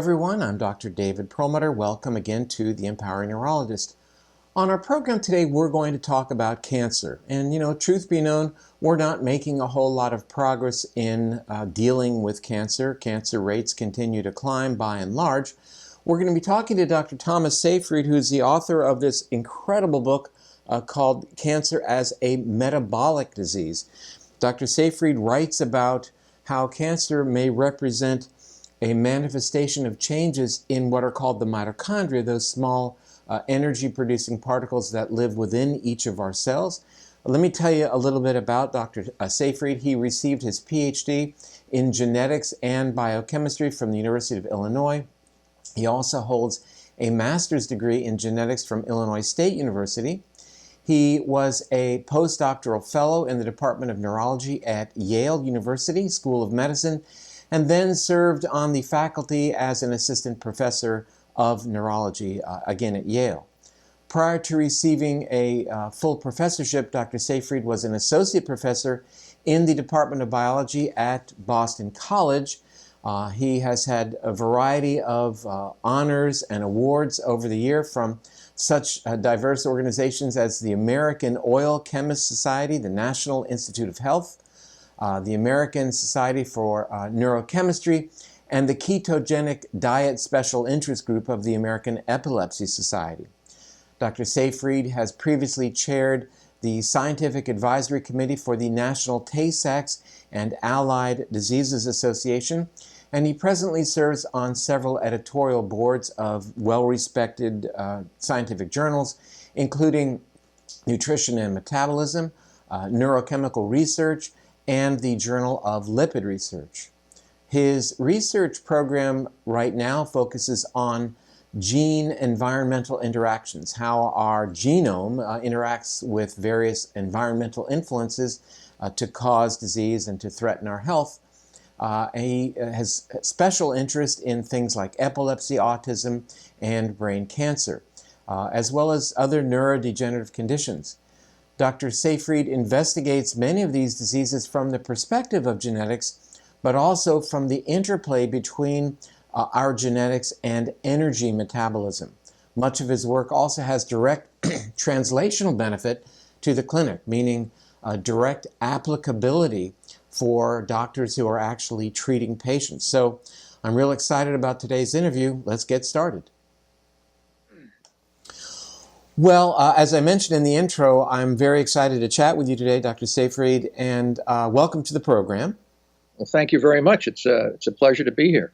everyone, I'm Dr. David Perlmutter. Welcome again to the Empowering Neurologist. On our program today, we're going to talk about cancer. And truth be known, we're not making a whole lot of progress in dealing with cancer. Cancer rates continue to climb by and large. We're going to be talking to Dr. Thomas Seyfried, who's the author of this incredible book called Cancer as a Metabolic Disease. Dr. Seyfried writes about how cancer may represent a manifestation of changes in what are called the mitochondria, those small energy-producing particles that live within each of our cells. Let me tell you a little bit about Dr. Seyfried. He received his PhD in genetics and biochemistry from the University of Illinois. He also holds a master's degree in genetics from Illinois State University. He was a postdoctoral fellow in the Department of Neurology at Yale University School of Medicine, and then served on the faculty as an assistant professor of neurology, again at Yale. Prior to receiving a full professorship, Dr. Seyfried was an associate professor in the Department of Biology at Boston College. He has had a variety of honors and awards over the year from such diverse organizations as the American Oil Chemists Society, the National Institute of Health, the American Society for Neurochemistry, and the Ketogenic Diet Special Interest Group of the American Epilepsy Society. Dr. Seyfried has previously chaired the Scientific Advisory Committee for the National Tay-Sachs and Allied Diseases Association, and he presently serves on several editorial boards of well-respected scientific journals, including Nutrition and Metabolism, Neurochemical Research, and the Journal of Lipid Research. His research program right now focuses on gene-environmental interactions, how our genome interacts with various environmental influences to cause disease and to threaten our health. He has special interest in things like epilepsy, autism, and brain cancer, as well as other neurodegenerative conditions. Dr. Seyfried investigates many of these diseases from the perspective of genetics, but also from the interplay between our genetics and energy metabolism. Much of his work also has direct translational benefit to the clinic, meaning direct applicability for doctors who are actually treating patients. So I'm real excited about today's interview. Let's get started. Well, as I mentioned in the intro, I'm very excited to chat with you today, Dr. Seyfried, and welcome to the program. Well, thank you very much. It's a pleasure to be here.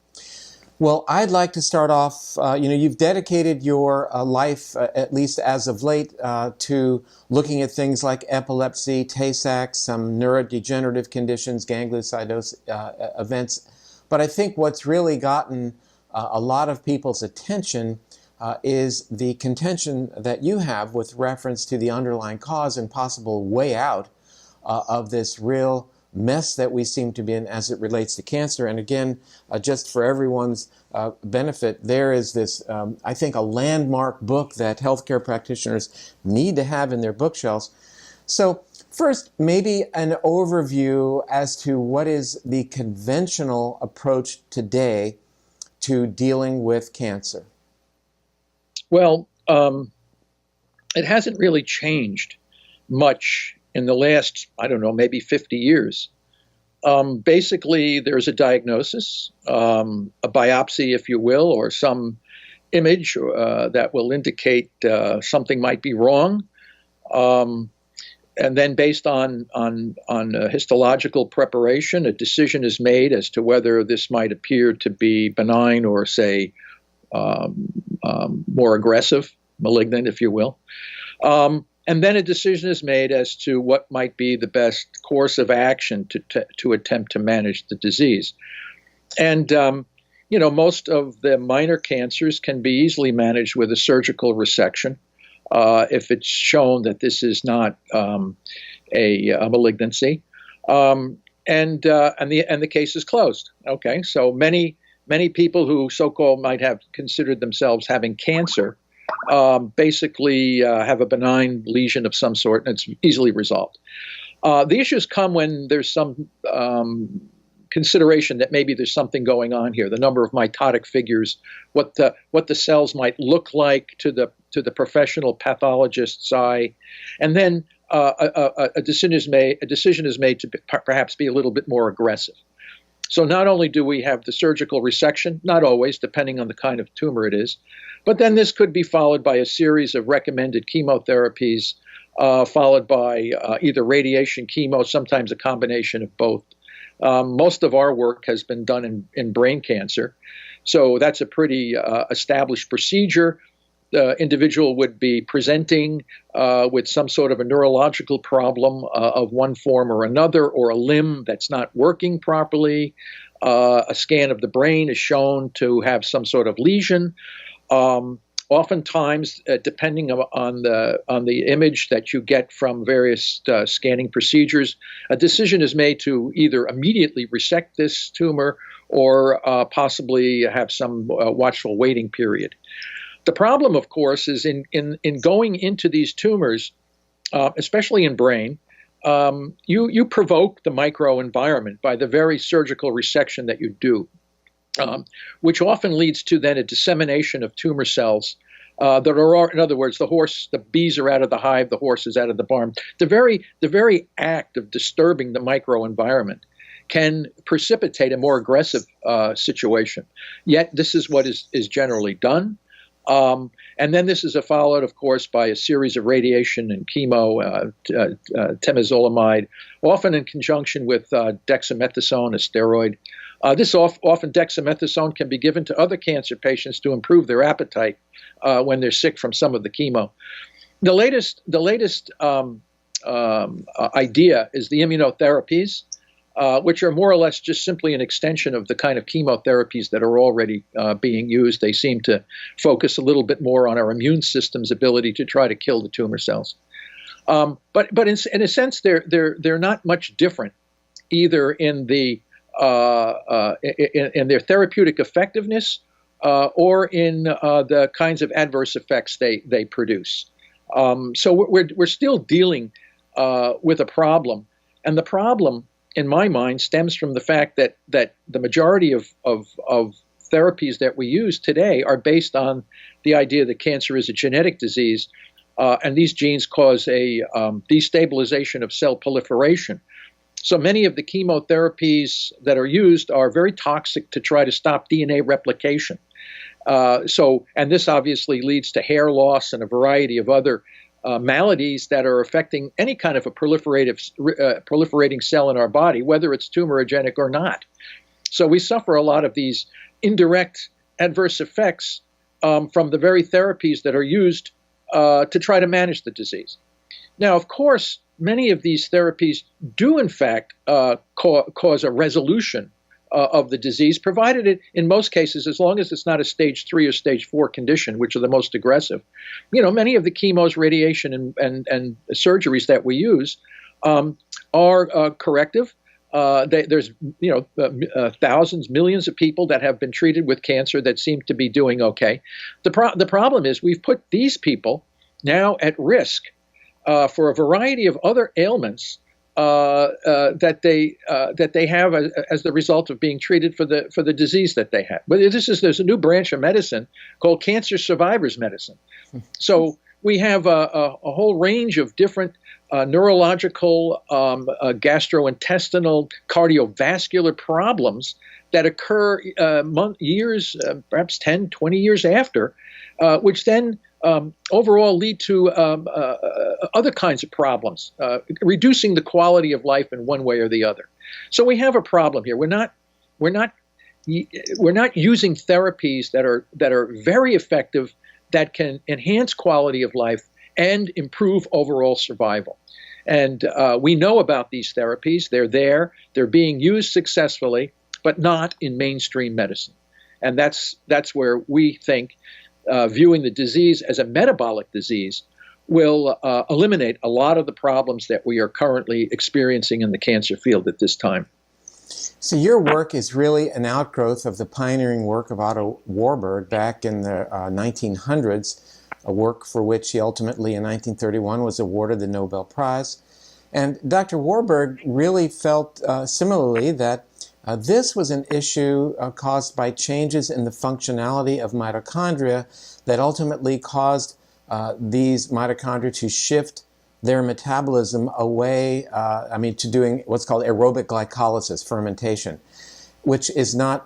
Well, I'd like to start off, you've dedicated your life, at least as of late, to looking at things like epilepsy, Tay-Sachs, some neurodegenerative conditions, gangliosidosis events. But I think what's really gotten a lot of people's attention is the contention that you have with reference to the underlying cause and possible way out of this real mess that we seem to be in as it relates to cancer. And again, just for everyone's benefit, there is this, I think, a landmark book that healthcare practitioners need to have in their bookshelves. So first, maybe an overview as to what is the conventional approach today to dealing with cancer. Well, it hasn't really changed much in the last, maybe 50 years. Basically, there's a diagnosis, a biopsy, if you will, or some image that will indicate something might be wrong. And then based on histological preparation, a decision is made as to whether this might appear to be benign or, say, more aggressive, malignant, if you will. And then a decision is made as to what might be the best course of action to attempt to manage the disease. And, most of the minor cancers can be easily managed with a surgical resection if it's shown that this is not a malignancy. And the case is closed. Okay, so many people who so-called might have considered themselves having cancer basically have a benign lesion of some sort, and it's easily resolved. The issues come when there's some consideration that maybe there's something going on here. The number of mitotic figures, what the cells might look like to the professional pathologist's eye, and then a decision is made to perhaps be a little bit more aggressive. So not only do we have the surgical resection, not always, depending on the kind of tumor it is, but then this could be followed by a series of recommended chemotherapies, followed by either radiation, chemo, sometimes a combination of both. Most of our work has been done in brain cancer, so that's a pretty established procedure. The individual would be presenting with some sort of a neurological problem of one form or another, or a limb that's not working properly. A scan of the brain is shown to have some sort of lesion. Oftentimes, depending on the image that you get from various scanning procedures, a decision is made to either immediately resect this tumor or possibly have some watchful waiting period. The problem, of course, is in going into these tumors, especially in brain, you provoke the microenvironment by the very surgical resection that you do, which often leads to then a dissemination of tumor cells that are, in other words, the bees are out of the hive, the horse is out of the barn. The very act of disturbing the microenvironment can precipitate a more aggressive situation. Yet this is what is generally done. And then this is followed, of course, by a series of radiation and chemo, temozolomide, often in conjunction with dexamethasone, a steroid. Often dexamethasone can be given to other cancer patients to improve their appetite when they're sick from some of the chemo. The latest idea is the immunotherapies, which are more or less just simply an extension of the kind of chemotherapies that are already being used. They seem to focus a little bit more on our immune system's ability to try to kill the tumor cells. But in a sense, they're not much different, either in their therapeutic effectiveness or in the kinds of adverse effects they produce. So we're still dealing with a problem, and the problem, in my mind, stems from the fact that the majority of therapies that we use today are based on the idea that cancer is a genetic disease, and these genes cause a destabilization of cell proliferation. So many of the chemotherapies that are used are very toxic to try to stop DNA replication. And this obviously leads to hair loss and a variety of other maladies that are affecting any kind of a proliferating cell in our body, whether it's tumorigenic or not. So we suffer a lot of these indirect adverse effects from the very therapies that are used to try to manage the disease. Now, of course, many of these therapies do, in fact, cause a resolution of the disease, provided it, in most cases, as long as it's not a stage 3 or stage 4 condition, which are the most aggressive. Many of the chemos, radiation, and surgeries that we use are corrective. There's thousands, millions of people that have been treated with cancer that seem to be doing okay. The problem is we've put these people now at risk for a variety of other ailments that they have as the result of being treated for the disease that they have. But there's a new branch of medicine called cancer survivors medicine. So we have a whole range of different neurological, gastrointestinal, cardiovascular problems that occur years, perhaps 10, 20 years after, which then overall lead to other kinds of problems, reducing the quality of life in one way or the other. So we have a problem here. We're not using therapies that are very effective, that can enhance quality of life and improve overall survival. And we know about these therapies. They're being used successfully, but not in mainstream medicine. And that's where we think viewing the disease as a metabolic disease will eliminate a lot of the problems that we are currently experiencing in the cancer field at this time. So your work is really an outgrowth of the pioneering work of Otto Warburg back in the 1900s, a work for which he ultimately in 1931 was awarded the Nobel Prize. And Dr. Warburg really felt similarly that This was an issue caused by changes in the functionality of mitochondria that ultimately caused these mitochondria to shift their metabolism away, to doing what's called aerobic glycolysis, fermentation, which is not,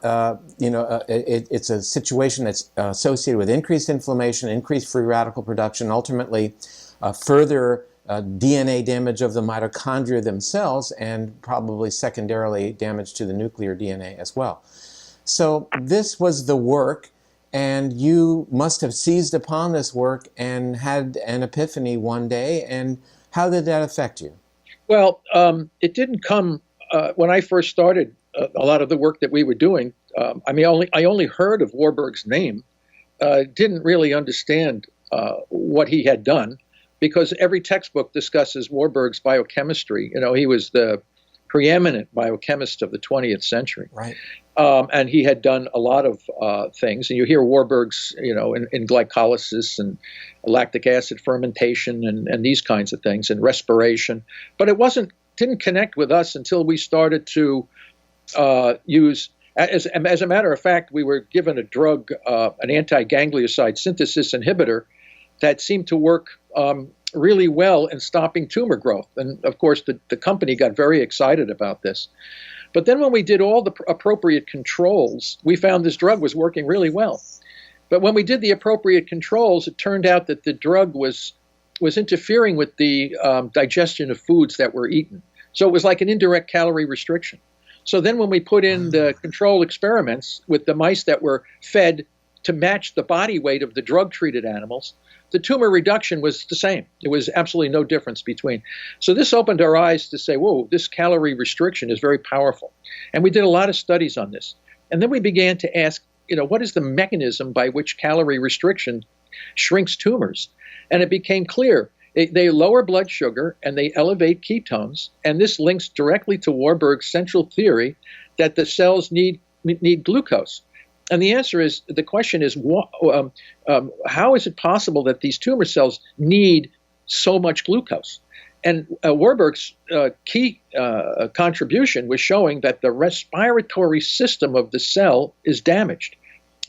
it's a situation that's associated with increased inflammation, increased free radical production, ultimately further DNA damage of the mitochondria themselves, and probably secondarily damage to the nuclear DNA as well. So this was the work, and you must have seized upon this work and had an epiphany one day. And how did that affect you? Well, it didn't come when I first started a lot of the work that we were doing. I only heard of Warburg's name, didn't really understand what he had done, because every textbook discusses Warburg's biochemistry. He was the preeminent biochemist of the 20th century. Right. And he had done a lot of things. And you hear Warburg's, in glycolysis and lactic acid fermentation and these kinds of things, and respiration. But it didn't connect with us until we started to use, as a matter of fact, we were given a drug, an anti-ganglioside synthesis inhibitor that seemed to work really well in stopping tumor growth. And of course, the company got very excited about this. But then when we did all the appropriate controls, we found this drug was working really well. But when we did the appropriate controls, it turned out that the drug was interfering with the digestion of foods that were eaten. So it was like an indirect calorie restriction. So then when we put in the control experiments with the mice that were fed to match the body weight of the drug-treated animals, the tumor reduction was the same. There was absolutely no difference between. So this opened our eyes to say, whoa, this calorie restriction is very powerful. And we did a lot of studies on this. And then we began to ask, what is the mechanism by which calorie restriction shrinks tumors? And it became clear. They lower blood sugar and they elevate ketones. And this links directly to Warburg's central theory that the cells need glucose. And the question is, how is it possible that these tumor cells need so much glucose? And Warburg's key contribution was showing that the respiratory system of the cell is damaged.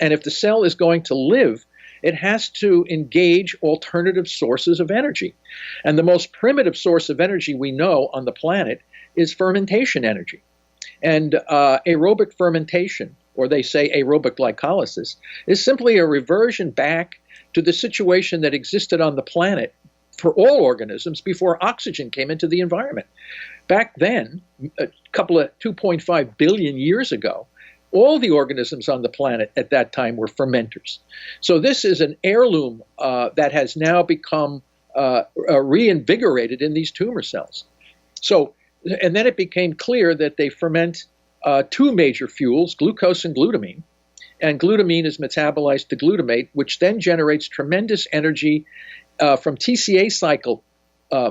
And if the cell is going to live, it has to engage alternative sources of energy. And the most primitive source of energy we know on the planet is fermentation energy. And aerobic fermentation, or they say aerobic glycolysis, is simply a reversion back to the situation that existed on the planet for all organisms before oxygen came into the environment. Back then, a couple of 2.5 billion years ago, all the organisms on the planet at that time were fermenters. So this is an heirloom that has now become reinvigorated in these tumor cells. So, and then it became clear that they ferment two major fuels, glucose and glutamine. And glutamine is metabolized to glutamate, which then generates tremendous energy from TCA cycle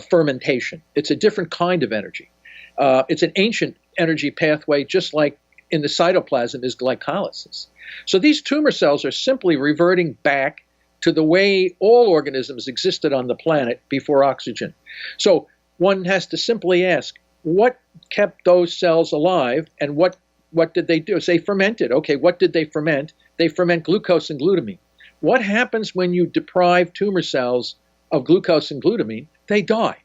fermentation. It's a different kind of energy. It's an ancient energy pathway, just like in the cytoplasm is glycolysis. So these tumor cells are simply reverting back to the way all organisms existed on the planet before oxygen. So one has to simply ask, what kept those cells alive, and what did they do? They fermented. Okay, what did they ferment? They ferment glucose and glutamine. What happens when you deprive tumor cells of glucose and glutamine? They die.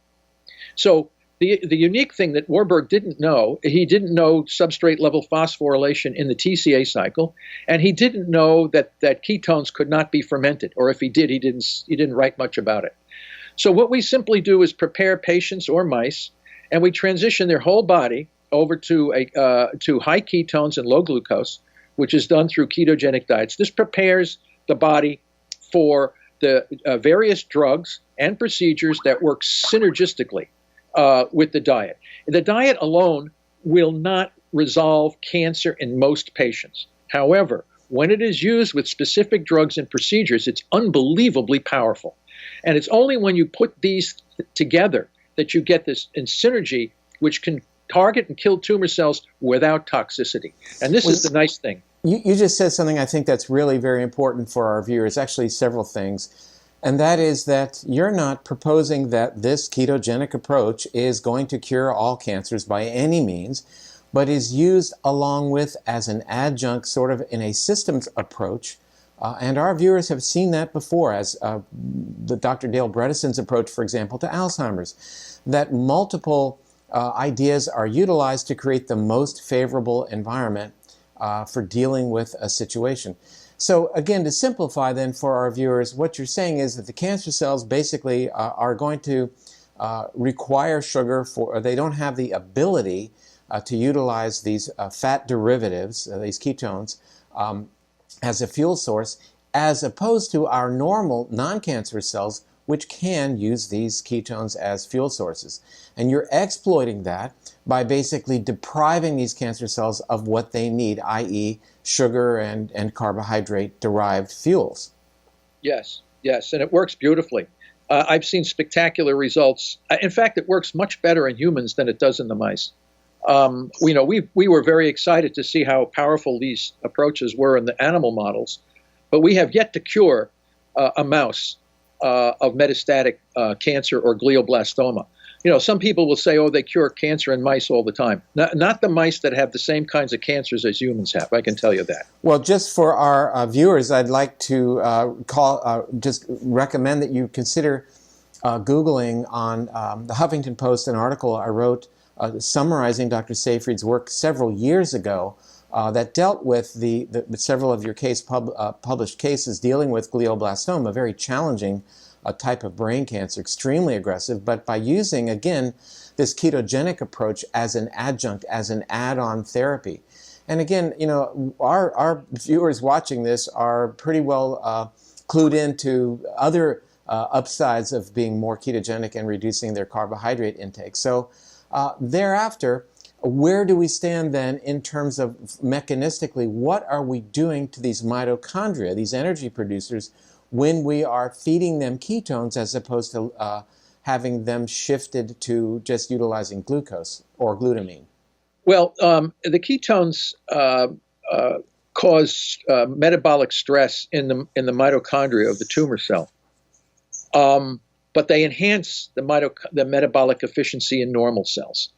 So the unique thing that Warburg didn't know, he didn't know substrate level phosphorylation in the TCA cycle, and he didn't know that ketones could not be fermented, or if he did, he didn't write much about it. So what we simply do is prepare patients or mice, and we transition their whole body over to high ketones and low glucose, which is done through ketogenic diets. This prepares the body for the various drugs and procedures that work synergistically with the diet. The diet alone will not resolve cancer in most patients. However, when it is used with specific drugs and procedures, it's unbelievably powerful. And it's only when you put these together that you get this in synergy, which can target and kill tumor cells without toxicity. And this is the nice thing. You just said something I think that's really very important for our viewers, actually several things. And that is that you're not proposing that this ketogenic approach is going to cure all cancers by any means. but is used along with as an adjunct, sort of in a systems approach. And our viewers have seen that before, as the Dr. Dale Bredesen's approach, for example, to Alzheimer's, that multiple ideas are utilized to create the most favorable environment for dealing with a situation. So again, to simplify then for our viewers, what you're saying is that the cancer cells basically are going to require sugar for, they don't have the ability to utilize these fat derivatives, these ketones, as a fuel source, as opposed to our normal non-cancerous cells, which can use these ketones as fuel sources. And you're exploiting that by basically depriving these cancer cells of what they need, i.e. sugar and carbohydrate-derived fuels. Yes, yes, and it works beautifully. I've seen spectacular results. In fact, it works much better in humans than it does in the mice. We were very excited to see how powerful these approaches were in the animal models, but we have yet to cure a mouse of metastatic cancer or glioblastoma. Some people will say, oh, they cure cancer in mice all the time. Not the mice that have the same kinds of cancers as humans have, I can tell you that. Well, just for our viewers, I'd like to just recommend that you consider Googling on the Huffington Post an article I wrote summarizing Dr. Seyfried's work several years ago that dealt with the several of your published cases dealing with glioblastoma, a very challenging type of brain cancer, extremely aggressive, but by using, again, this ketogenic approach as an adjunct, as an add-on therapy. And again, our viewers watching this are pretty well clued into other upsides of being more ketogenic and reducing their carbohydrate intake. So thereafter, where do we stand then in terms of mechanistically, what are we doing to these mitochondria, these energy producers, when we are feeding them ketones as opposed to having them shifted to just utilizing glucose or glutamine? Well, the ketones cause metabolic stress in the mitochondria of the tumor cell, but they enhance the metabolic efficiency in normal cells.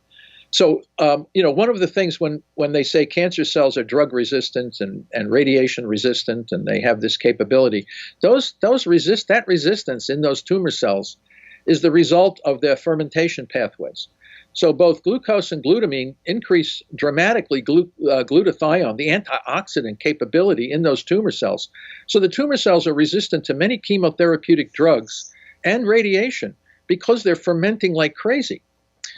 So, one of the things when they say cancer cells are drug resistant and radiation resistant, and they have this capability, that resistance in those tumor cells is the result of their fermentation pathways. So both glucose and glutamine increase dramatically glutathione, the antioxidant capability in those tumor cells. So the tumor cells are resistant to many chemotherapeutic drugs and radiation because they're fermenting like crazy.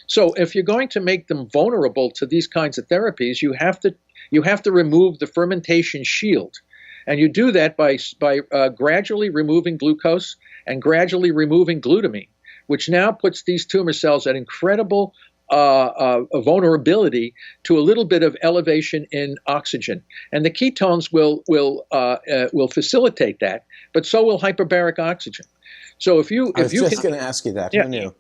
So if you're going to make them vulnerable to these kinds of therapies, you have to remove the fermentation shield. And you do that by gradually removing glucose and gradually removing glutamine, which now puts these tumor cells at incredible vulnerability to a little bit of elevation in oxygen. And the ketones will facilitate that, but so will hyperbaric oxygen. So if you I was just going to ask you that. Yeah, who knew?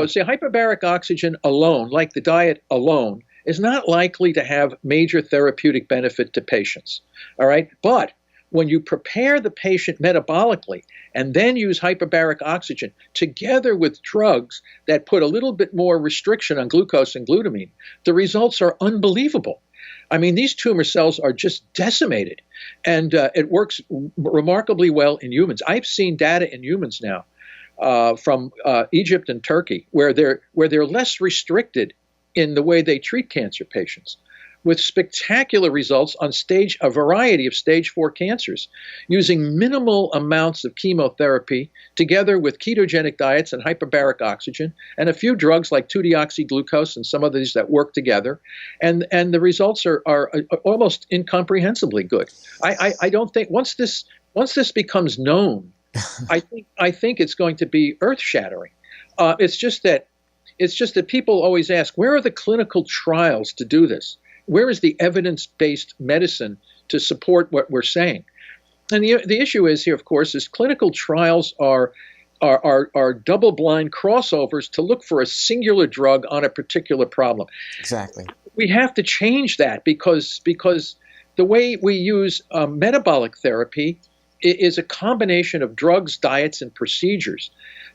See, hyperbaric oxygen alone, like the diet alone, is not likely to have major therapeutic benefit to patients. All right, but when you prepare the patient metabolically and then use hyperbaric oxygen together with drugs that put a little bit more restriction on glucose and glutamine, the results are unbelievable. I mean, these tumor cells are just decimated, and it works remarkably well in humans. I've seen data in humans now from Egypt and Turkey where they're less restricted in the way they treat cancer patients, with spectacular results on a variety of stage 4 cancers, using minimal amounts of chemotherapy together with ketogenic diets and hyperbaric oxygen and a few drugs like 2-deoxyglucose and some of these that work together. And the results are almost incomprehensibly good. I don't think once this becomes known, I think it's going to be earth-shattering. It's just that people always ask, where are the clinical trials to do this? Where is the evidence-based medicine to support what we're saying? And the issue is here, of course, is clinical trials are double-blind crossovers to look for a singular drug on a particular problem. Exactly. We have to change that because the way we use metabolic therapy is a combination of drugs, diets, and procedures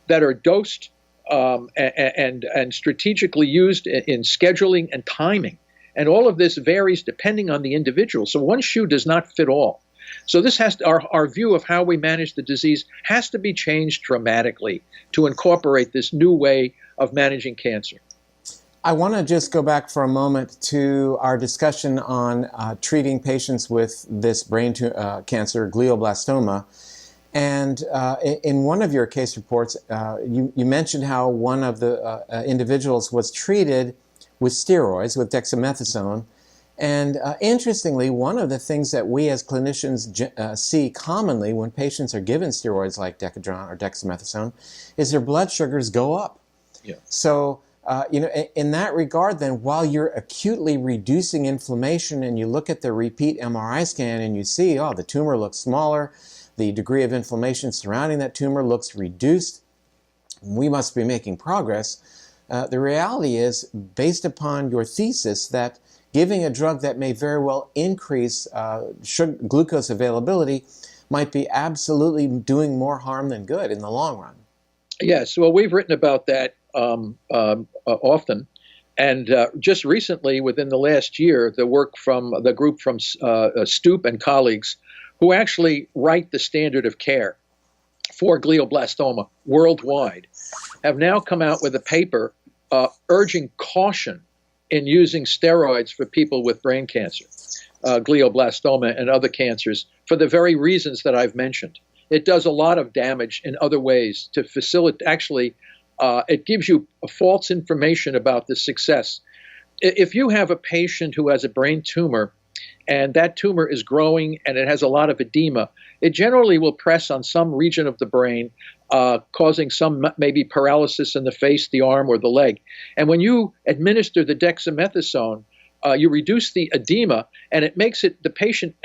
that are dosed and strategically used in scheduling and timing. And all of this varies depending on the individual. So one shoe does not fit all. So this has to, our view of how we manage the disease has to be changed dramatically to incorporate this new way of managing cancer. I want to just go back for a moment to our discussion on treating patients with this brain cancer, glioblastoma. And in one of your case reports, you mentioned how one of the individuals was treated with steroids, with dexamethasone. And interestingly, one of the things that we as clinicians see commonly when patients are given steroids like Decadron or dexamethasone is their blood sugars go up. Yeah. So, in that regard, then, while you're acutely reducing inflammation and you look at the repeat MRI scan and you see, oh, the tumor looks smaller, the degree of inflammation surrounding that tumor looks reduced, we must be making progress. The reality is, based upon your thesis, that giving a drug that may very well increase glucose availability might be absolutely doing more harm than good in the long run. Yes, well, we've written about that often. And just recently, within the last year, the work from the group from Stoop and colleagues, who actually write the standard of care for glioblastoma worldwide, have now come out with a paper urging caution in using steroids for people with brain cancer, glioblastoma and other cancers, for the very reasons that I've mentioned. It does a lot of damage in other ways to facilitate, actually, it gives you false information about the success. If you have a patient who has a brain tumor and that tumor is growing and it has a lot of edema, it generally will press on some region of the brain, causing some maybe paralysis in the face, the arm, or the leg. And when you administer the dexamethasone, you reduce the edema, and it makes the patient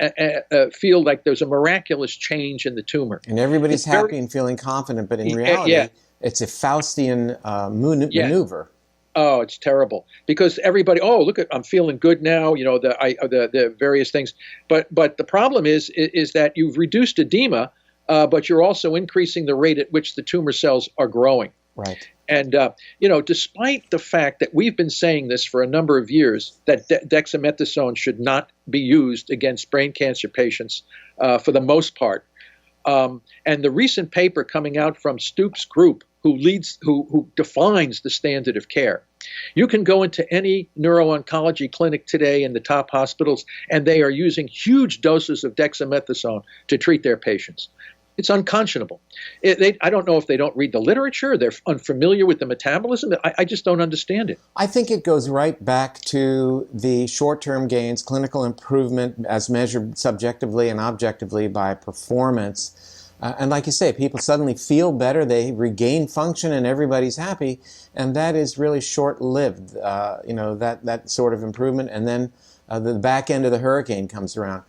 feel like there's a miraculous change in the tumor. And everybody's happy and feeling confident, but in reality, it's a Faustian maneuver. Oh, it's terrible, because everybody, oh, look, I'm feeling good now, the various things. But the problem is that you've reduced edema, but you're also increasing the rate at which the tumor cells are growing. Right. And, despite the fact that we've been saying this for a number of years, that dexamethasone should not be used against brain cancer patients for the most part. And the recent paper coming out from Stoop's group, who defines the standard of care. You can go into any neuro-oncology clinic today in the top hospitals, and they are using huge doses of dexamethasone to treat their patients. It's unconscionable. I don't know if they don't read the literature, they're unfamiliar with the metabolism. I just don't understand it. I think it goes right back to the short-term gains, clinical improvement as measured subjectively and objectively by performance. And like you say, people suddenly feel better, they regain function, and everybody's happy. And that is really short-lived, that sort of improvement. And then the back end of the hurricane comes around.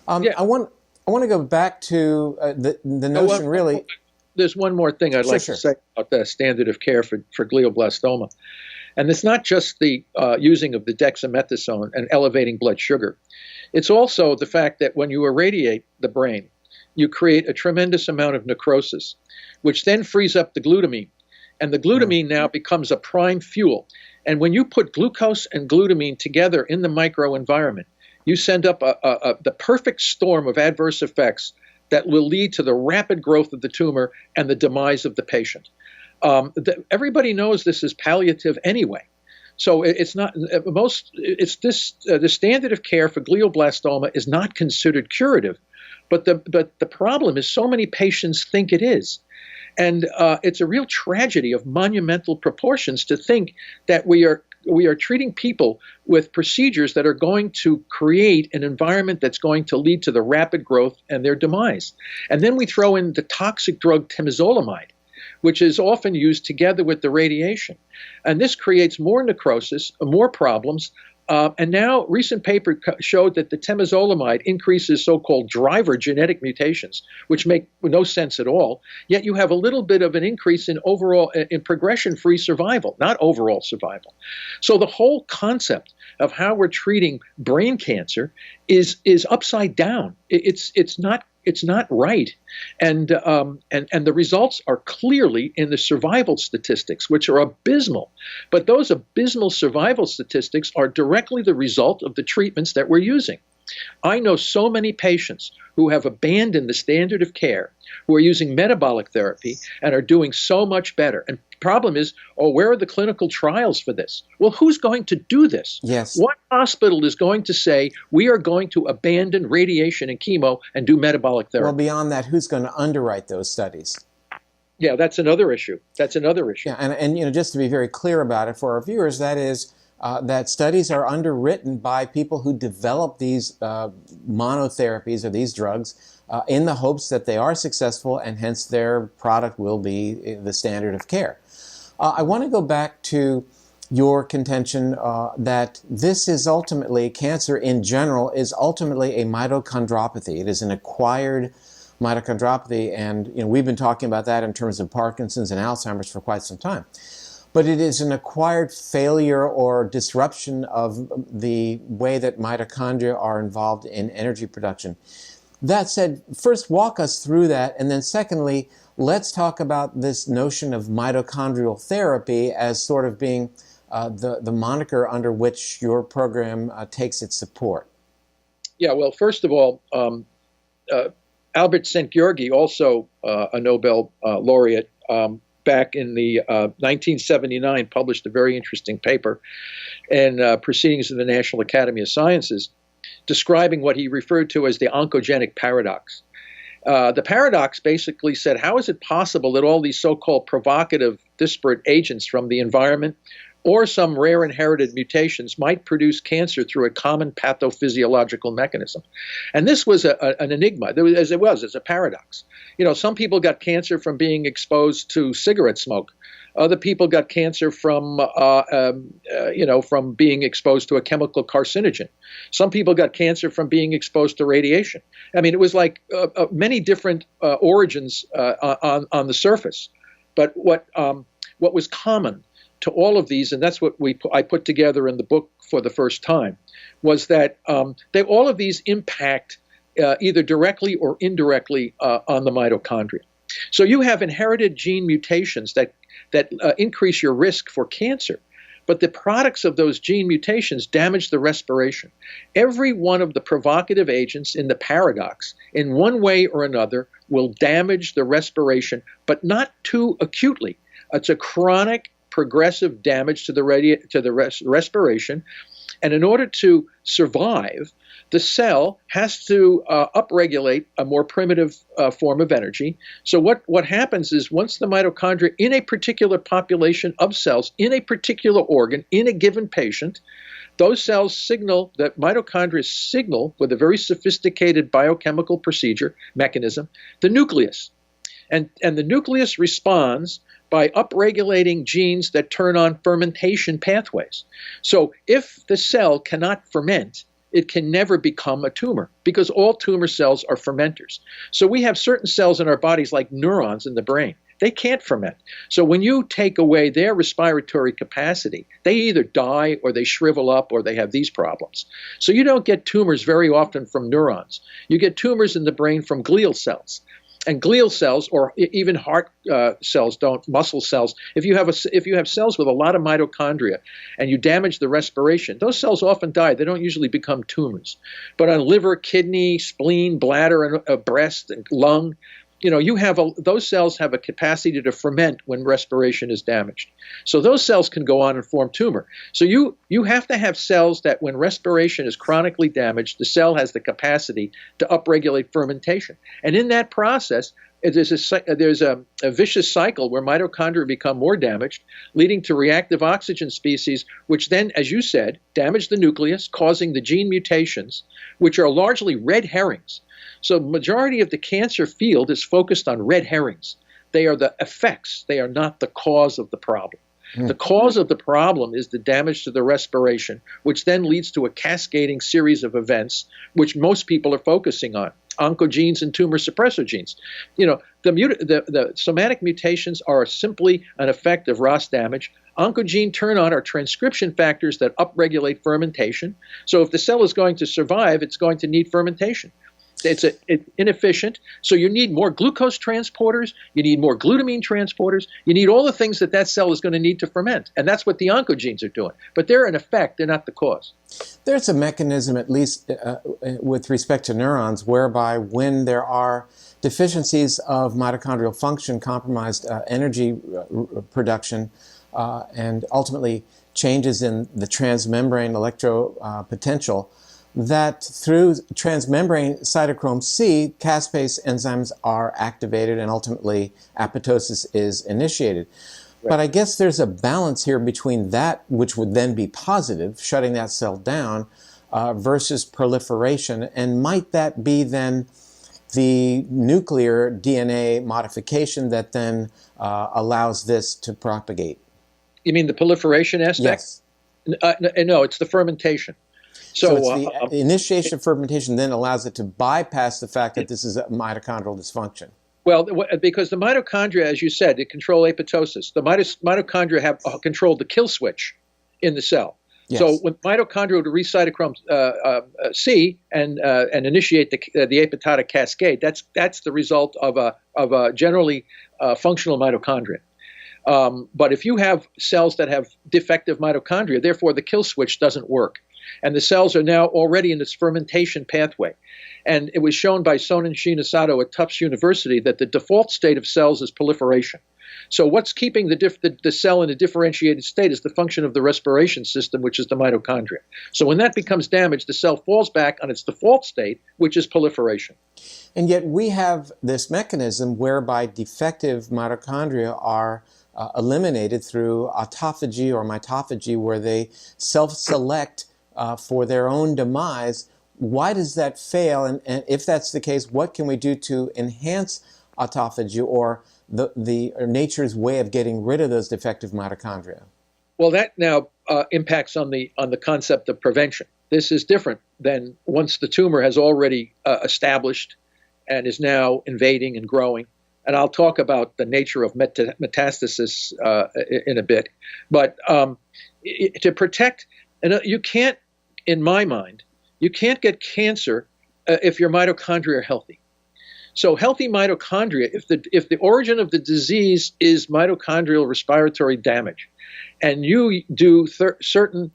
I want to go back to the notion, really. There's one more thing I'd like to say about the standard of care for glioblastoma. And it's not just the using of the dexamethasone and elevating blood sugar. It's also the fact that when you irradiate the brain, you create a tremendous amount of necrosis, which then frees up the glutamine. And the glutamine now becomes a prime fuel. And when you put glucose and glutamine together in the microenvironment, you send up the perfect storm of adverse effects that will lead to the rapid growth of the tumor and the demise of the patient. Everybody knows this is palliative anyway. So it's not the standard of care for glioblastoma is not considered curative, but the problem is so many patients think it is. And it's a real tragedy of monumental proportions to think that we are treating people with procedures that are going to create an environment that's going to lead to the rapid growth and their demise. And then we throw in the toxic drug temozolomide, which is often used together with the radiation. And this creates more necrosis, more problems. And now recent paper showed that the temozolomide increases so-called driver genetic mutations, which make no sense at all. Yet you have a little bit of an increase in progression-free survival, not overall survival. So the whole concept of how we're treating brain cancer is upside down. It's it's not right. And the results are clearly in the survival statistics, which are abysmal. But those abysmal survival statistics are directly the result of the treatments that we're using. I know so many patients who have abandoned the standard of care, who are using metabolic therapy and are doing so much better. And the problem is, where are the clinical trials for this? Well, who's going to do this? Yes. What hospital is going to say, we are going to abandon radiation and chemo and do metabolic therapy? Well, beyond that, who's going to underwrite those studies? Yeah, that's another issue. Yeah, and just to be very clear about it for our viewers, that is, that studies are underwritten by people who develop these monotherapies or these drugs in the hopes that they are successful and hence their product will be the standard of care. I want to go back to your contention that this is ultimately, cancer in general is ultimately a mitochondropathy. It is an acquired mitochondropathy, and we've been talking about that in terms of Parkinson's and Alzheimer's for quite some time. But it is an acquired failure or disruption of the way that mitochondria are involved in energy production. That said, first walk us through that, and then secondly, let's talk about this notion of mitochondrial therapy as sort of being the moniker under which your program takes its support. Yeah, well, first of all, Albert Szent-Györgyi, also a Nobel laureate, back in the 1979, published a very interesting paper in Proceedings of the National Academy of Sciences, describing what he referred to as the oncogenic paradox. The paradox basically said, how is it possible that all these so-called provocative disparate agents from the environment or some rare inherited mutations might produce cancer through a common pathophysiological mechanism? And this was an enigma, as it was, as a paradox. Some people got cancer from being exposed to cigarette smoke. Other people got cancer from being exposed to a chemical carcinogen. Some people got cancer from being exposed to radiation. I mean, it was like many different origins on the surface. But what was common to all of these, and that's what I put together in the book for the first time, was that all of these impact either directly or indirectly on the mitochondria. So you have inherited gene mutations that increase your risk for cancer, but the products of those gene mutations damage the respiration. Every one of the provocative agents in the paradox, in one way or another, will damage the respiration, but not too acutely. It's a chronic, progressive damage to the respiration, and in order to survive, the cell has to upregulate a more primitive form of energy. So what happens is, once the mitochondria in a particular population of cells, in a particular organ, in a given patient, those cells signal, that mitochondria signal with a very sophisticated biochemical mechanism, the nucleus. And the nucleus responds by upregulating genes that turn on fermentation pathways. So if the cell cannot ferment, it can never become a tumor, because all tumor cells are fermenters. So we have certain cells in our bodies, like neurons in the brain. They can't ferment. So when you take away their respiratory capacity, they either die or they shrivel up or they have these problems. So you don't get tumors very often from neurons. You get tumors in the brain from glial cells. And glial cells, or even heart cells, muscle cells. If you have cells with a lot of mitochondria and you damage the respiration, those cells often die. They don't usually become tumors. But on liver, kidney, spleen, bladder, and breast, and lung, those cells have a capacity to ferment when respiration is damaged. So those cells can go on and form tumor. So you have to have cells that, when respiration is chronically damaged, the cell has the capacity to upregulate fermentation. And in that process, there's a vicious cycle where mitochondria become more damaged, leading to reactive oxygen species, which then, as you said, damage the nucleus, causing the gene mutations, which are largely red herrings. So the majority of the cancer field is focused on red herrings. They are the effects. They are not the cause of the problem. The cause of the problem is the damage to the respiration, which then leads to a cascading series of events, which most people are focusing on: oncogenes and tumor suppressor genes. The somatic mutations are simply an effect of ROS damage. Oncogene turn-on are transcription factors that upregulate fermentation. So if the cell is going to survive, it's going to need fermentation. It's inefficient. So you need more glucose transporters. You need more glutamine transporters. You need all the things that cell is going to need to ferment. And that's what the oncogenes are doing. But they're an effect. They're not the cause. There's a mechanism, at least with respect to neurons, whereby when there are deficiencies of mitochondrial function, compromised energy production, and ultimately changes in the transmembrane electropotential, that through transmembrane cytochrome C, caspase enzymes are activated and ultimately apoptosis is initiated. Right. But I guess there's a balance here between that, which would then be positive, shutting that cell down, versus proliferation. And might that be then the nuclear DNA modification that then allows this to propagate? You mean the proliferation aspect? Yes. No, it's the fermentation. So it's the initiation of fermentation then allows it to bypass the fact that this is a mitochondrial dysfunction. Well, because the mitochondria, as you said, they control apoptosis. The mitochondria have controlled the kill switch in the cell. Yes. So when mitochondria to recytochrome C and initiate the apoptotic cascade, that's the result of a generally functional mitochondria. But if you have cells that have defective mitochondria, therefore the kill switch doesn't work. And the cells are now already in this fermentation pathway. And it was shown by Sonen Shinisato at Tufts University that the default state of cells is proliferation. So what's keeping the cell in a differentiated state is the function of the respiration system, which is the mitochondria. So when that becomes damaged, the cell falls back on its default state, which is proliferation. And yet we have this mechanism whereby defective mitochondria are eliminated through autophagy or mitophagy, where they self-select for their own demise. Why does that fail? And if that's the case, what can we do to enhance autophagy or the nature's way of getting rid of those defective mitochondria? Well, that now impacts on the concept of prevention. This is different than once the tumor has already established and is now invading and growing. And I'll talk about the nature of metastasis in a bit. But to protect, and you can't, in my mind, you can't get cancer if your mitochondria are healthy. So healthy mitochondria, if the origin of the disease is mitochondrial respiratory damage, and you do certain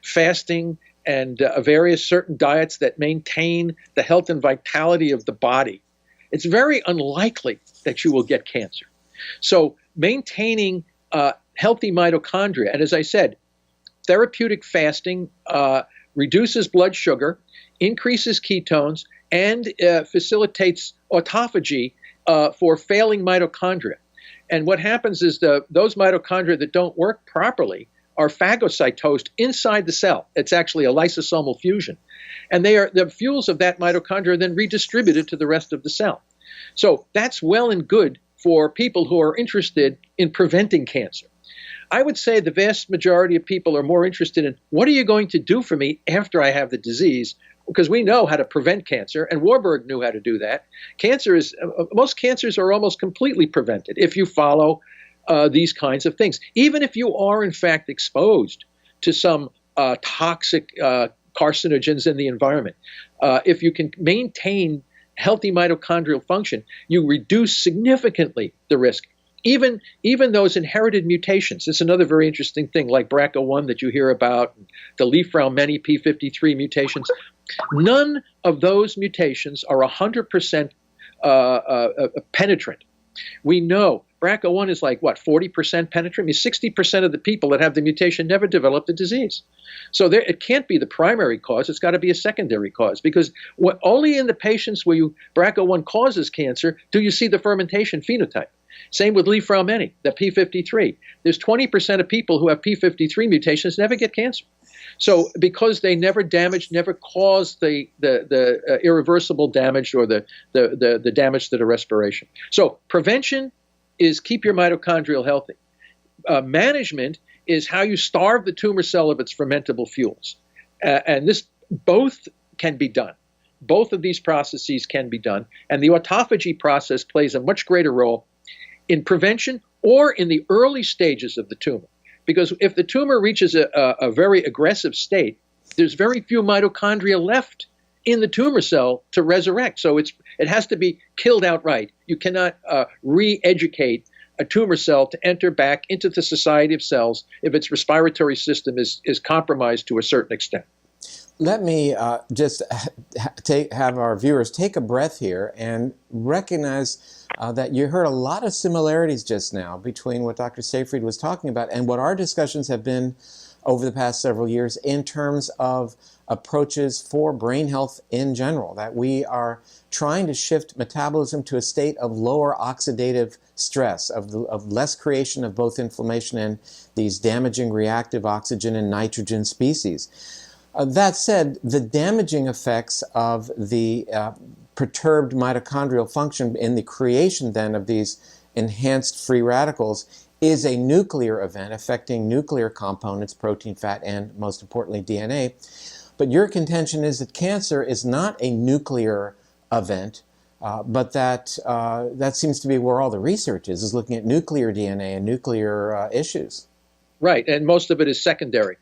fasting and various certain diets that maintain the health and vitality of the body, it's very unlikely that you will get cancer. So maintaining healthy mitochondria, and as I said, therapeutic fasting reduces blood sugar, increases ketones, and facilitates autophagy for failing mitochondria. And what happens is those mitochondria that don't work properly are phagocytosed inside the cell. It's actually a lysosomal fusion. And the fuels of that mitochondria are then redistributed to the rest of the cell. So that's well and good for people who are interested in preventing cancer. I would say the vast majority of people are more interested in, what are you going to do for me after I have the disease? Because we know how to prevent cancer, and Warburg knew how to do that. Most cancers are almost completely prevented if you follow these kinds of things. Even if you are, in fact, exposed to some toxic carcinogens in the environment, if you can maintain healthy mitochondrial function, you reduce significantly the risk. Even those inherited mutations, it's another very interesting thing, like BRCA1 that you hear about, the Li-Fraumeni P53 mutations. None of those mutations are 100% penetrant. We know BRCA1 is like, 40% penetrant? I mean, 60% of the people that have the mutation never develop the disease. So it can't be the primary cause. It's got to be a secondary cause, because only in the patients where BRCA1 causes cancer do you see the fermentation phenotype. Same with Li-Fraumeni, the P53. There's 20% of people who have P53 mutations never get cancer. So because they never cause the irreversible damage or the damage to the respiration. So prevention is keep your mitochondrial healthy. Management is how you starve the tumor cell of its fermentable fuels. And this both can be done. Both of these processes can be done. And the autophagy process plays a much greater role in prevention or in the early stages of the tumor. Because if the tumor reaches a very aggressive state, there's very few mitochondria left in the tumor cell to resurrect. So it has to be killed outright. You cannot re-educate a tumor cell to enter back into the society of cells if its respiratory system is compromised to a certain extent. Let me just have our viewers take a breath here and recognize that you heard a lot of similarities just now between what Dr. Seyfried was talking about and what our discussions have been over the past several years in terms of approaches for brain health in general, that we are trying to shift metabolism to a state of lower oxidative stress, of less creation of both inflammation and these damaging reactive oxygen and nitrogen species. That said, the damaging effects of the perturbed mitochondrial function in the creation then of these enhanced free radicals is a nuclear event affecting nuclear components, protein, fat, and most importantly DNA. But your contention is that cancer is not a nuclear event, but that seems to be where all the research is looking at nuclear DNA and nuclear issues. Right, and most of it is secondary.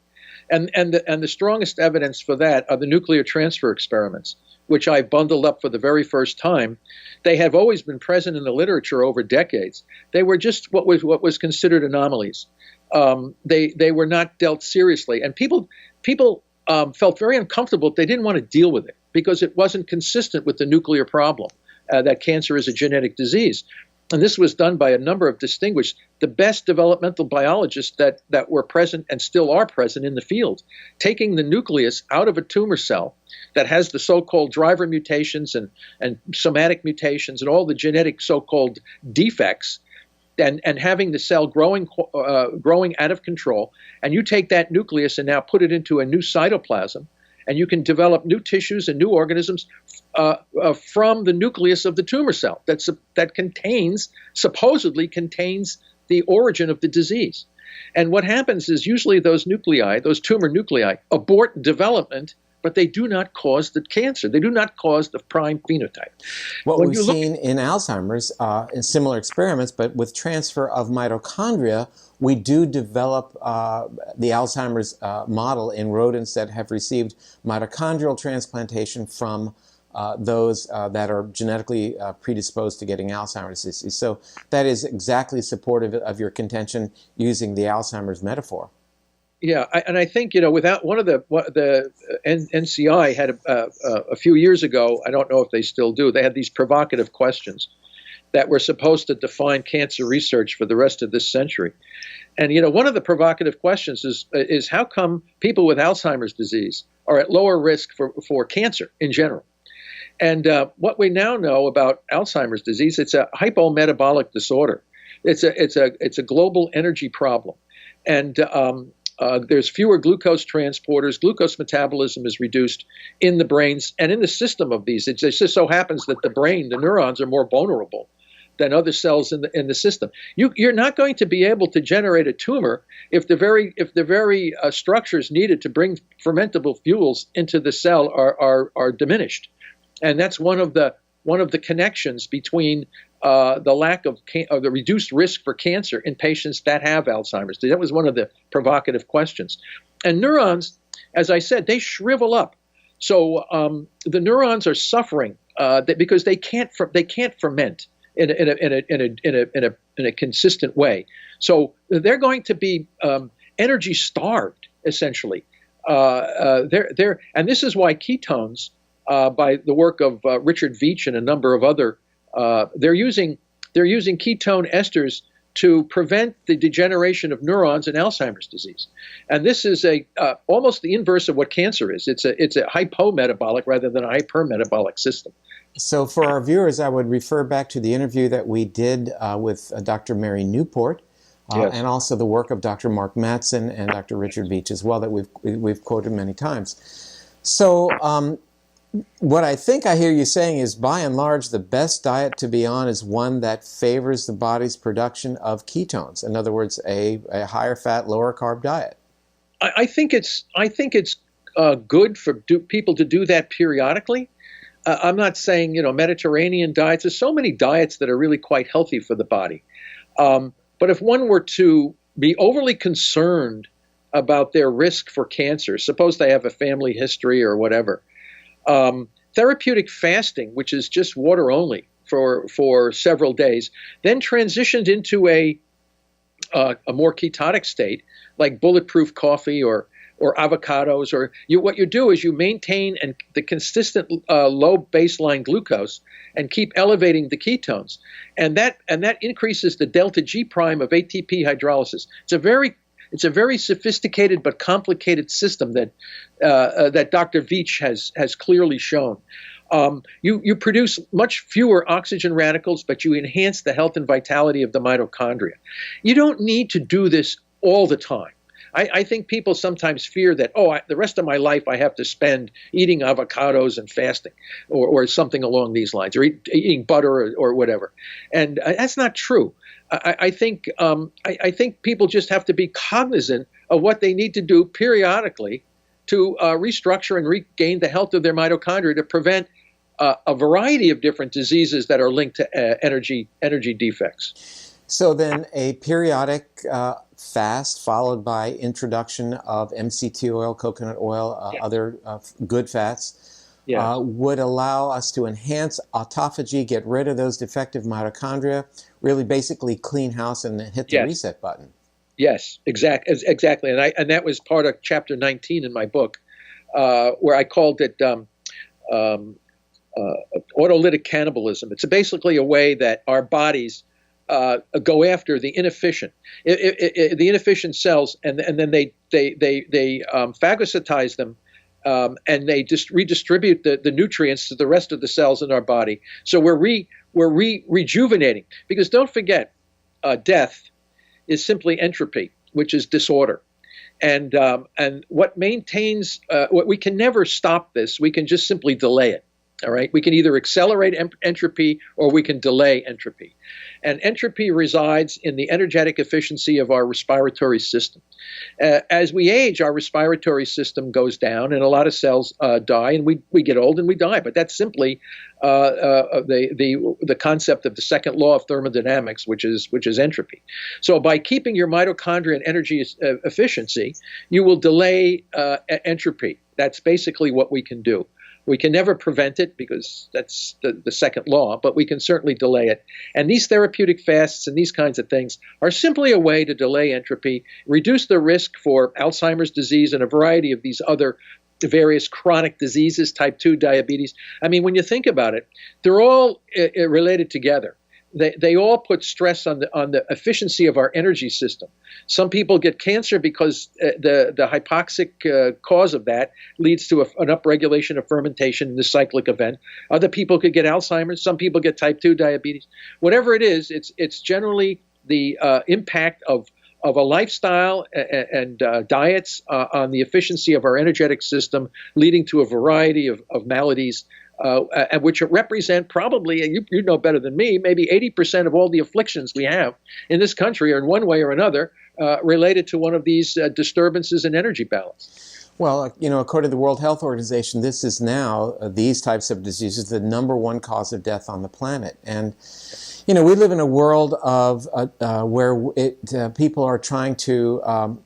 And the strongest evidence for that are the nuclear transfer experiments, which I bundled up for the very first time. They have always been present in the literature over decades. They were just what was considered anomalies. They were not dealt seriously, and people felt very uncomfortable. They didn't want to deal with it because it wasn't consistent with the nuclear problem that cancer is a genetic disease. And this was done by a number of distinguished, the best developmental biologists that were present and still are present in the field, taking the nucleus out of a tumor cell that has the so-called driver mutations and somatic mutations and all the genetic so-called defects, and having the cell growing out of control. And you take that nucleus and now put it into a new cytoplasm, and you can develop new tissues and new organisms from the nucleus of the tumor cell that supposedly contains the origin of the disease. And what happens is usually those tumor nuclei, abort development, but they do not cause the cancer. They do not cause the prime phenotype. What we've seen in Alzheimer's, in similar experiments, but with transfer of mitochondria, we do develop the Alzheimer's model in rodents that have received mitochondrial transplantation from those that are genetically predisposed to getting Alzheimer's disease. So that is exactly supportive of your contention using the Alzheimer's metaphor. Yeah, and I think, without the NCI had a few years ago, I don't know if they still do, they had these provocative questions that were supposed to define cancer research for the rest of this century. And, one of the provocative questions is how come people with Alzheimer's disease are at lower risk for cancer in general? And what we now know about Alzheimer's disease, it's a hypometabolic disorder. It's a global energy problem. And there's fewer glucose transporters. Glucose metabolism is reduced in the brains and in the system of these. It just so happens that the brain, the neurons, are more vulnerable than other cells in the system. You're not going to be able to generate a tumor if the very structures needed to bring fermentable fuels into the cell are diminished, and that's one of the connections between the lack of the reduced risk for cancer in patients that have Alzheimer's. That was one of the provocative questions. And neurons, as I said, they shrivel up. So the neurons are suffering because they can't ferment in a consistent way. So they're going to be energy starved essentially. And this is why ketones, by the work of Richard Veach and a number of other, they're using ketone esters to prevent the degeneration of neurons in Alzheimer's disease. And this is almost the inverse of what cancer is. It's a hypometabolic rather than a hypermetabolic system. So for our viewers, I would refer back to the interview that we did with Dr. Mary Newport, yes, and also the work of Dr. Mark Mattson and Dr. Richard Veach as well that we've quoted many times. So what I think I hear you saying is, by and large, the best diet to be on is one that favors the body's production of ketones. In other words, a higher fat, lower carb diet. I think it's good for people to do that periodically. I'm not saying Mediterranean diets. There's so many diets that are really quite healthy for the body. But if one were to be overly concerned about their risk for cancer, suppose they have a family history or whatever, Therapeutic fasting, which is just water only for several days, then transitioned into a more ketonic state, like bulletproof coffee or avocados, or what you do is you maintain the consistent low baseline glucose and keep elevating the ketones, and that increases the delta G prime of ATP hydrolysis. It's a very sophisticated but complicated system that Dr. Veach has clearly shown. You produce much fewer oxygen radicals, but you enhance the health and vitality of the mitochondria. You don't need to do this all the time. I think people sometimes fear that, the rest of my life I have to spend eating avocados and fasting, or something along these lines, or eating butter or whatever. And that's not true. I think people just have to be cognizant of what they need to do periodically to restructure and regain the health of their mitochondria to prevent a variety of different diseases that are linked to energy defects. So then a periodic fast followed by introduction of MCT oil, coconut oil, other good fats, would allow us to enhance autophagy, get rid of those defective mitochondria, really basically clean house and hit the reset button. Yes, exactly. And that was part of chapter 19 in my book, where I called it autolytic cannibalism. It's basically a way that our bodies go after the inefficient cells, and then they phagocytize them, and they just redistribute the nutrients to the rest of the cells in our body. So we're rejuvenating, because don't forget, death is simply entropy, which is disorder. And what maintains, what we can never stop this, we can just simply delay it. All right, we can either accelerate entropy or we can delay entropy. And entropy resides in the energetic efficiency of our respiratory system. As we age, our respiratory system goes down, and a lot of cells die, and we get old and we die. But that's simply the concept of the second law of thermodynamics, which is entropy. So by keeping your mitochondria and energy efficiency, you will delay entropy. That's basically what we can do. We can never prevent it, because that's the second law, but we can certainly delay it. And these therapeutic fasts and these kinds of things are simply a way to delay entropy, reduce the risk for Alzheimer's disease and a variety of these other various chronic diseases, type 2 diabetes. I mean, when you think about it, they're all related together. They all put stress on the efficiency of our energy system. Some people get cancer because the hypoxic cause of that leads to an upregulation of fermentation in the cyclic event. Other people could get Alzheimer's. Some people get type 2 diabetes. Whatever it is, it's generally the impact of a lifestyle and diets on the efficiency of our energetic system, leading to a variety of maladies, which represent probably, and you know better than me, maybe 80% of all the afflictions we have in this country are in one way or another related to one of these disturbances in energy balance. Well, according to the World Health Organization, this is now, these types of diseases, the #1 cause of death on the planet. And, we live in a world of where people are trying to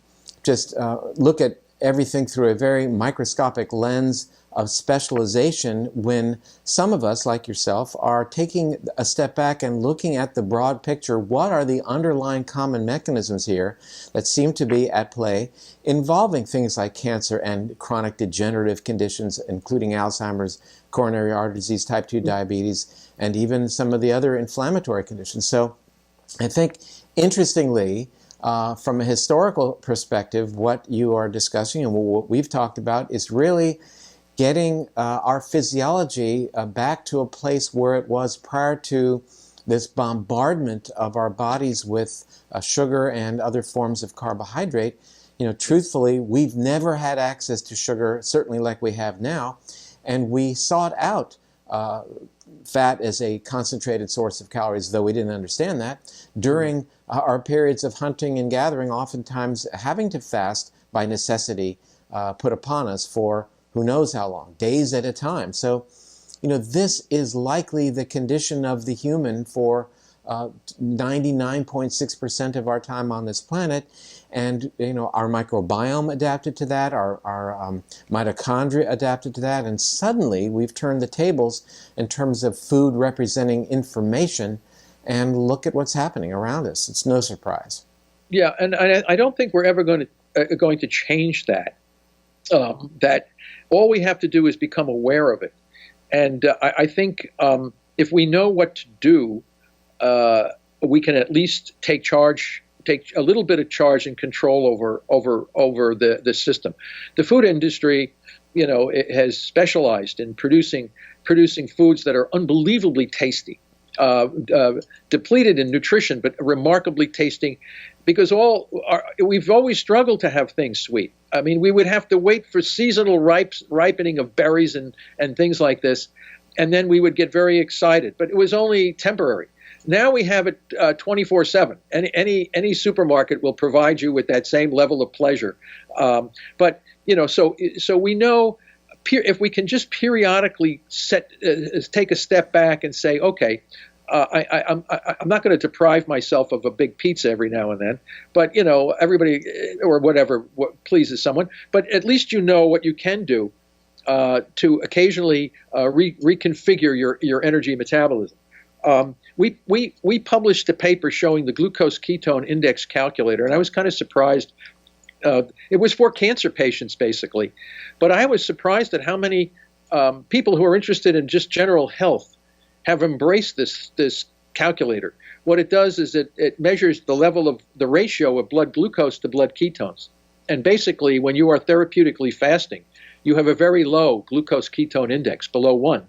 just look at everything through a very microscopic lens of specialization, when some of us, like yourself, are taking a step back and looking at the broad picture. What are the underlying common mechanisms here that seem to be at play involving things like cancer and chronic degenerative conditions, including Alzheimer's, coronary artery disease, type 2 diabetes, and even some of the other inflammatory conditions? So I think, interestingly, from a historical perspective, what you are discussing and what we've talked about is really getting our physiology back to a place where it was prior to this bombardment of our bodies with sugar and other forms of carbohydrate. Truthfully, we've never had access to sugar, certainly like we have now, and we sought out fat as a concentrated source of calories, though we didn't understand that, during our periods of hunting and gathering, oftentimes having to fast by necessity put upon us for who knows how long, days at a time. So, this is likely the condition of the human for 99.6% of our time on this planet. And, our microbiome adapted to that, our mitochondria adapted to that, and suddenly we've turned the tables in terms of food representing information, and look at what's happening around us. It's no surprise. Yeah, and I don't think we're ever going to change that. That all we have to do is become aware of it. And I think if we know what to do, we can at least take a little bit of charge and control over the system. The food industry, it has specialized in producing foods that are unbelievably tasty, depleted in nutrition, but remarkably tasty, because we've always struggled to have things sweet. I mean, we would have to wait for seasonal ripening of berries and things like this, and then we would get very excited. But it was only temporary. Now we have it 24/7. Any supermarket will provide you with that same level of pleasure. But so we know if we can just periodically take a step back and say, okay, I'm not going to deprive myself of a big pizza every now and then, but everybody or whatever what pleases someone. But at least what you can do to occasionally reconfigure your energy metabolism. We published a paper showing the glucose ketone index calculator, and I was kind of surprised. It was for cancer patients, basically. But I was surprised at how many people who are interested in just general health have embraced this calculator. What it does is it measures the level of the ratio of blood glucose to blood ketones. And basically, when you are therapeutically fasting, you have a very low glucose ketone index, below 1,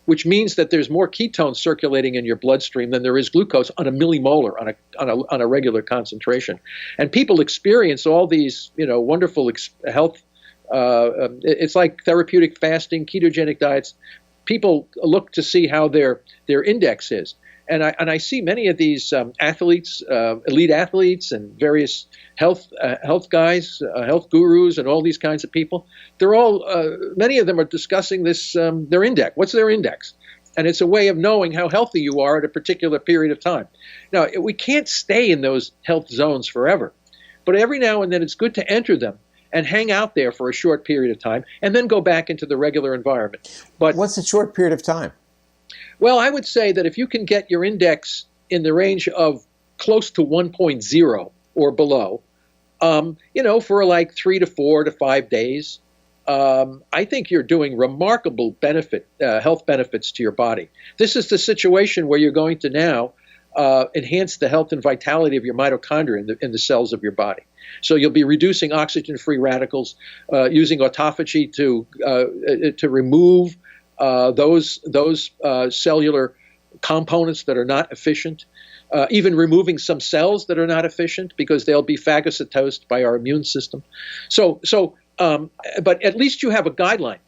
which means that there's more ketones circulating in your bloodstream than there is glucose on a millimolar on a regular concentration. And people experience all these wonderful health. It's like therapeutic fasting, ketogenic diets. People look to see how their index is, and I see many of these athletes, elite athletes, and various health guys, health gurus, and all these kinds of people. They're all many of them are discussing this their index. What's their index? And it's a way of knowing how healthy you are at a particular period of time. Now, we can't stay in those health zones forever, but every now and then it's good to enter them and hang out there for a short period of time, and then go back into the regular environment. But what's a short period of time? Well, I would say that if you can get your index in the range of close to 1.0 or below, for like 3 to 4 to 5 days, I think you're doing remarkable health benefits to your body. This is the situation where you're going to now enhance the health and vitality of your mitochondria in the cells of your body. So you'll be reducing oxygen-free radicals, using autophagy to remove those cellular components that are not efficient, even removing some cells that are not efficient because they'll be phagocytosed by our immune system. But at least you have a guideline.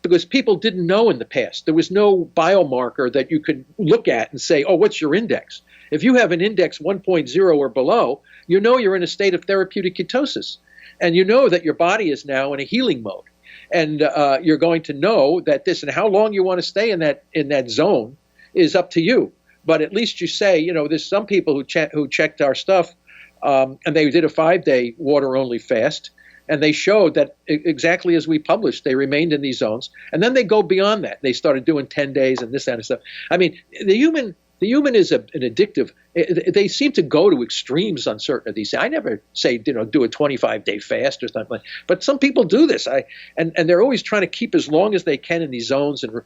Because people didn't know in the past. There was no biomarker that you could look at and say, oh, what's your index? If you have an index 1.0 or below, you're in a state of therapeutic ketosis. And you know that your body is now in a healing mode. And you're going to know that this, and how long you want to stay in that zone is up to you. But at least you say, there's some people who checked our stuff, and they did a 5-day water-only fast. And they showed that exactly as we published, they remained in these zones. And then they go beyond that. They started doing 10 days and this kind of stuff. I mean, the human is an addictive. They seem to go to extremes on certain of these. I never say, do a 25-day fast or something like that. But some people do this. And they're always trying to keep as long as they can in these zones. And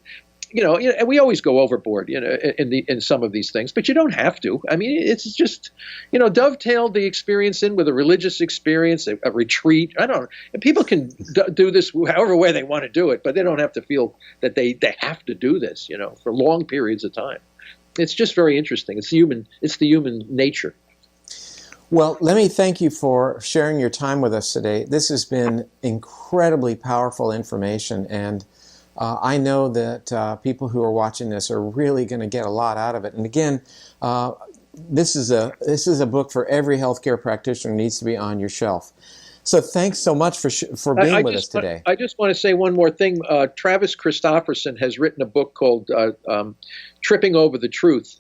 and we always go overboard, in some of these things, but you don't have to. I mean, it's just, dovetail the experience in with a religious experience, a retreat. I don't know. And people can do this however way they want to do it, but they don't have to feel that they have to do this, for long periods of time. It's just very interesting. It's the human nature. Well, let me thank you for sharing your time with us today. This has been incredibly powerful information, and I know that people who are watching this are really going to get a lot out of it. And again, this is a book for every healthcare practitioner who needs to be on your shelf. So thanks so much for being with us today. I just want to say one more thing. Travis Christofferson has written a book called Tripping Over the Truth.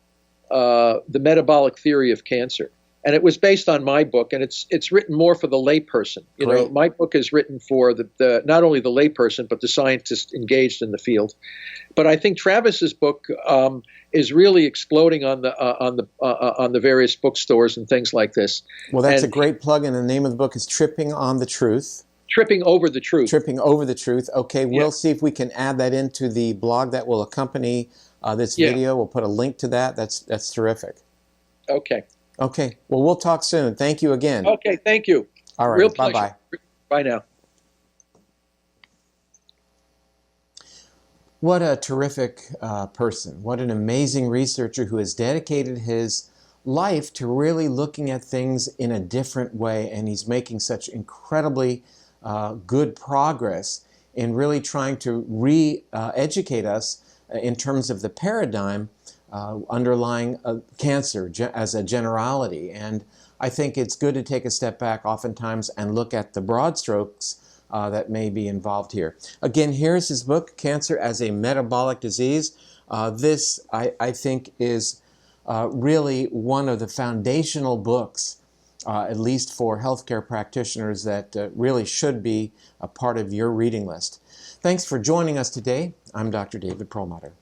The Metabolic Theory of Cancer. And it was based on my book, and it's written more for the layperson. You know, my book is written for the not only the layperson but the scientist engaged in the field. But I think Travis's book is really exploding on the various bookstores and things like this. Well, that's a great plug, and the name of the book is Tripping on the Truth. Tripping Over the Truth. Tripping Over the Truth. Okay, we'll see if we can add that into the blog that will accompany this video. We'll put a link to that. That's terrific. Okay. Okay. Well, we'll talk soon. Thank you again. Okay. Thank you. All right. Real Bye-bye. pleasure. Bye now. What a terrific person. What an amazing researcher who has dedicated his life to really looking at things in a different way. And he's making such incredibly good progress in really trying to re-educate us in terms of the paradigm underlying cancer as a generality. And I think it's good to take a step back oftentimes and look at the broad strokes that may be involved here. Again, here's his book, Cancer as a Metabolic Disease. This, I think, is really one of the foundational books, at least for healthcare practitioners, that really should be a part of your reading list. Thanks for joining us today. I'm Dr. David Perlmutter.